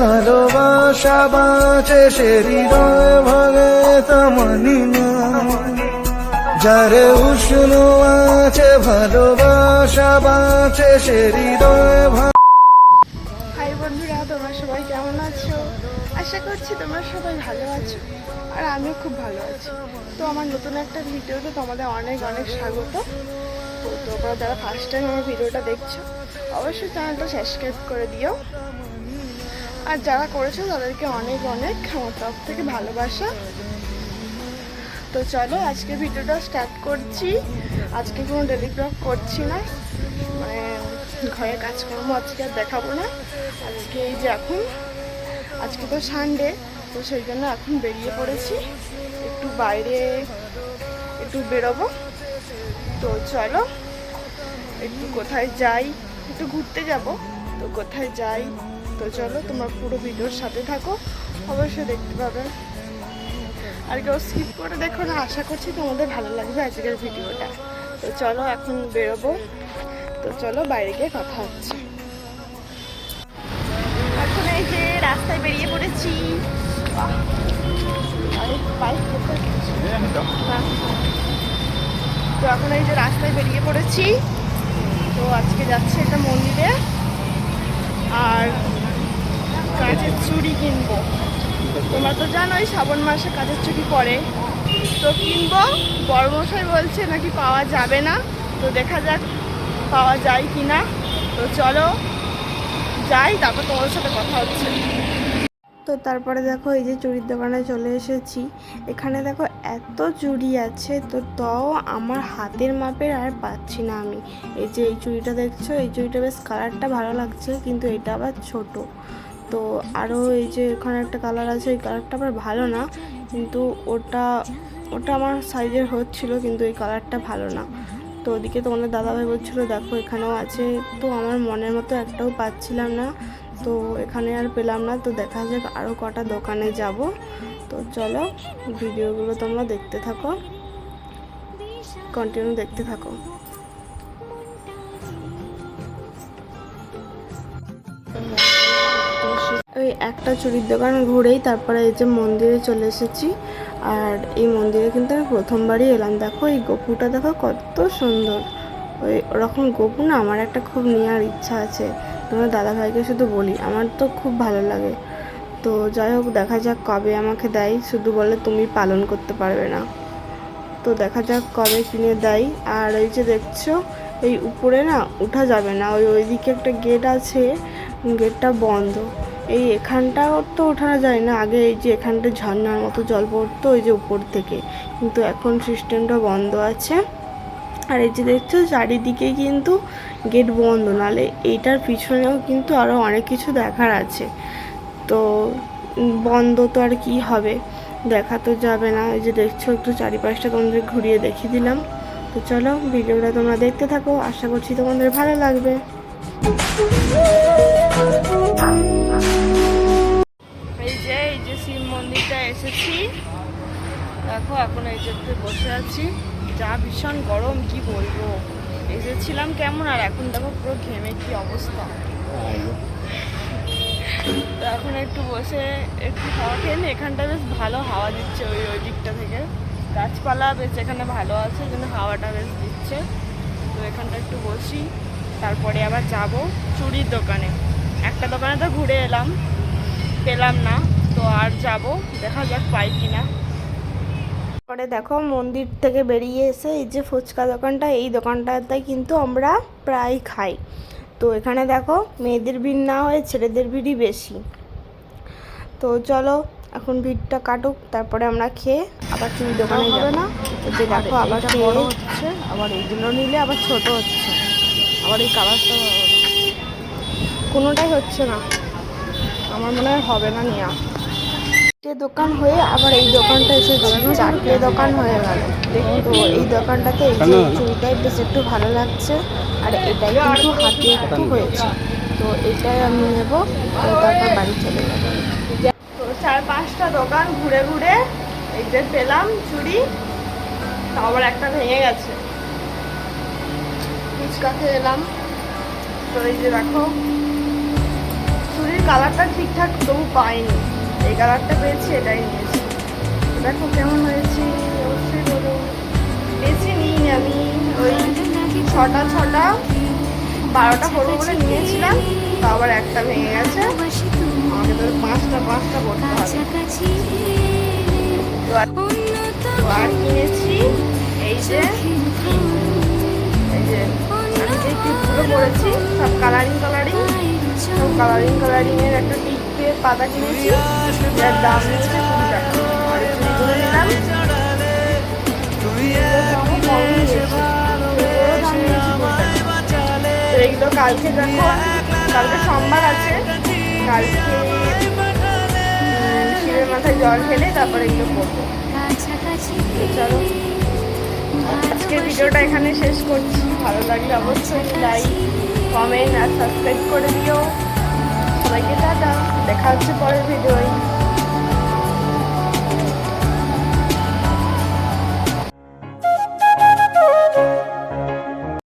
ভালোবাসা বাঁচে সে হৃদয় ভাঙে তা মানি না, যারে উষ্ণ আছে ভালোবাসা বাঁচে সে হৃদয় ভাঙে। হাই বন্ধুরা, তোমরা সবাই কেমন আছো? আশা করছি তোমরা সবাই ভালো আছো, আর আমিও খুব ভালো আছি। তো আমার নতুন একটা ভিডিওতে তোমাদের অনেক অনেক স্বাগত। তো তোমরা যারা ফার্স্ট টাইম আমার ভিডিওটা দেখছো অবশ্যই চ্যানেলটা সাবস্ক্রাইব করে দিও, আর যারা করেছো তাদেরকে অনেক অনেক আমার তরফ থেকে ভালোবাসা। তো চলো আজকে ভিডিওটা স্টার্ট করছি। আজকে কোনো ডেলি ব্লগ করছি না, মানে ঘরের কাজকর্ম আজকে আর দেখাবো না। আজকে এই যে আজকে তো সানডে, তো সেই জন্য এখন বেরিয়ে পড়েছি, একটু বাইরে একটু বেরোবো। তো চলো একটু কোথায় যাই, একটু ঘুরতে যাব, তো কোথায় যাই তো চলো তোমরা পুরো ভিডিওর সাথে থাকো, অবশ্যই দেখতে পাবে। আর কেউ স্কিপ করে দেখো না, আশা করছি তোমাদের ভালো লাগবে আজকের ভিডিওটা। তো চলো এখন বেরোবো, তো চলো বাইরে গিয়ে কথা হচ্ছে। এখন এই যে রাস্তায় বেরিয়ে পড়েছি। তো এখন এই যে রাস্তায় বেরিয়ে পড়েছি। তো আজকে যাচ্ছে একটা মন্দিরে, আর কাঁচের চুড়ি কিনবো। তোমরা তো জানোই শ্রাবণ মাসে কাঁচের চুড়ি পরে, তো কিনবো। বড়মশাই বলছে নাকি পাওয়া যাবে না, তো দেখা যাক পাওয়া যায় কি না। তো চলো যাই, তারপর তোমাদের সাথে কথা হচ্ছে। তো তারপরে দেখো এই যে চুড়ির দোকানে চলে এসেছি। এখানে দেখো এত চুড়ি আছে, তো তাও আমার হাতের মাপের আর পাচ্ছি না আমি। এই যে এই চুড়িটা দেখছো, এই চুড়িটা বেশ কালারটা ভালো লাগছে, কিন্তু এটা আবার ছোট। তো আরও এই যে এখানে একটা কালার আছে, ওই কালারটা আবার ভালো না, কিন্তু ওটা আমার সাইজের হচ্ছিল, কিন্তু এই কালারটা ভালো না। তো ওদিকে তোমাদের দাদাভাই বলছিলো দেখো এখানেও আছে, তো আমার মনের মতো একটাও পাচ্ছিলাম না, তো এখানে আর পেলাম না। তো দেখা যাক আরও কটা দোকানে যাব। তো চলো ভিডিওগুলো তোমরা দেখতে থাকো, কন্টিনিউ দেখতে থাকো। ওই একটা চুড়ির দোকান ঘুরেই তারপরে এই যে মন্দিরে চলে এসেছি। আর এই মন্দিরে কিন্তু আমি প্রথমবারই এলাম। দেখো এই গোপুটা দেখো কত সুন্দর, ওই ওরকম গোপু না আমার একটা খুব নেওয়ার ইচ্ছা আছে। তোমার দাদাভাইকে শুধু বলি, আমার তো খুব ভালো লাগে। তো যাই হোক, দেখা যাক কবে আমাকে দেয়, শুধু বলে তুমি পালন করতে পারবে না। তো দেখা যাক কবে কিনে দেয়। আর এই যে দেখছো এই উপরে না উঠা যাবে না, ওইদিকে একটা গেট আছে, গেটটা বন্ধ। এই এখানটাও তো ওঠানো যায় না, আগে এই যে এখানটা ঝর্ণার মতো জল পড়তো ওই যে উপর থেকে, কিন্তু এখন সিস্টেমটা বন্ধ আছে। আর এই যে দেখছো চারিদিকে কিন্তু গেট বন্ধ, নালে এইটার পিছনেও কিন্তু আরও অনেক কিছু দেখার আছে। তো বন্ধ তো আর কি হবে, দেখা তো যাবে না। এই যে দেখছো একটু চারিপাশটা তোমাদের ঘুরিয়ে দেখিয়ে দিলাম। তো চলো ভিডিওটা তোমরা দেখতে থাকো, আশা করছি তোমাদের ভালো লাগবে। এই যে শিব মন্দিরটা এসেছি, দেখো এখন এই যে বসে আছি, যা ভীষণ গরম কি বলবো। এসেছিলাম কেমন, আর এখন দেখো পুরো ঘেমে কি অবস্থা। তো এখন একটু বসে একটু হাওয়া খেয়ে নি, এখানটা বেশ ভালো হাওয়া দিচ্ছে, ওই দিকটা থেকে গাছপালা বেশ এখানে ভালো আছে, কিন্তু হাওয়াটা বেশ দিচ্ছে। তো এখানটা একটু বসি, তারপরে আবার যাব চুড়ির দোকানে। একটা দোকানে তো ঘুরে এলাম, পেলাম না, তো আর যাব, দেখা যাক পাই কিনা। পরে দেখো মন্দির থেকে বেরিয়ে এসে এই যে ফুচকা দোকানটা, এই দোকানটাতে কিন্তু আমরা প্রায় খাই। তো এখানে দেখো মেয়েদের ভিড় না হয়ে ছেলেদের ভিড়ই বেশি। তো চলো এখন ভিড়টা কাটুক, তারপরে আমরা খেয়ে আবার চুড়ি দোকানে যাবে না। যে দেখো আবার বড় হচ্ছে, আবার এইগুলো নিলে আবার ছোট হচ্ছে, আবার এই কালারটা কোনোটাই হচ্ছে না, আমার মনে হয় হবে না নেওয়া। দোকান হয়ে আবার এই দোকানটা এসে চারটে দোকান হয়ে গেল। তো এই দোকানটাতে এই যে চুড়িটাই বেশ একটু ভালো লাগছে, আর এটাই কিন্তু হাতে একটু হয়েছে, তো এটাই আমি নেব। তো তারপর বাড়ি চলে যাব। তো 4-5টা দোকান ঘুরে ঘুরে এই যে পেলাম চুড়ি, তা আবার একটা ভেঙে গেছে। ফুচকা খেয়ে এলাম। তো এই যে দেখো চুড়ির কালারটা ঠিকঠাক তবু পাইনি, এই কালারটা পেয়েছি, এটাই নিয়েছি। দেখো কেমন হয়েছে অবশ্যই বলো। বেশি নিইনি আমি, ওই 6টা 12টা করবো বলে নিয়েছিলাম, তো আবার একটা ভেঙে গেছে, আমাকে তো 5টা করতে হবে। তো আর কিনেছি এই যে আমি যে টিপগুলো করেছি, সব কালারিং এর একটা টিপের পাতা কিনেছি, যার দাম নিয়েছে 20 টাকা। আর এই চুড়িগুলো নিলাম, তো এইগুলো কালকে দেখো, কালকে সোমবার আছে, কালকে শিবের মাথায় জল ঢেলে তারপরে এগুলো করবো। তো চলো আজকের ভিডিওটা এখানে শেষ করছি। ভালো লাগলে অবশ্যই লাইক, কমেন্ট আর সাবস্ক্রাইব করে দিও। সবাইকে টাটা, দেখা হচ্ছে পরের ভিডিও।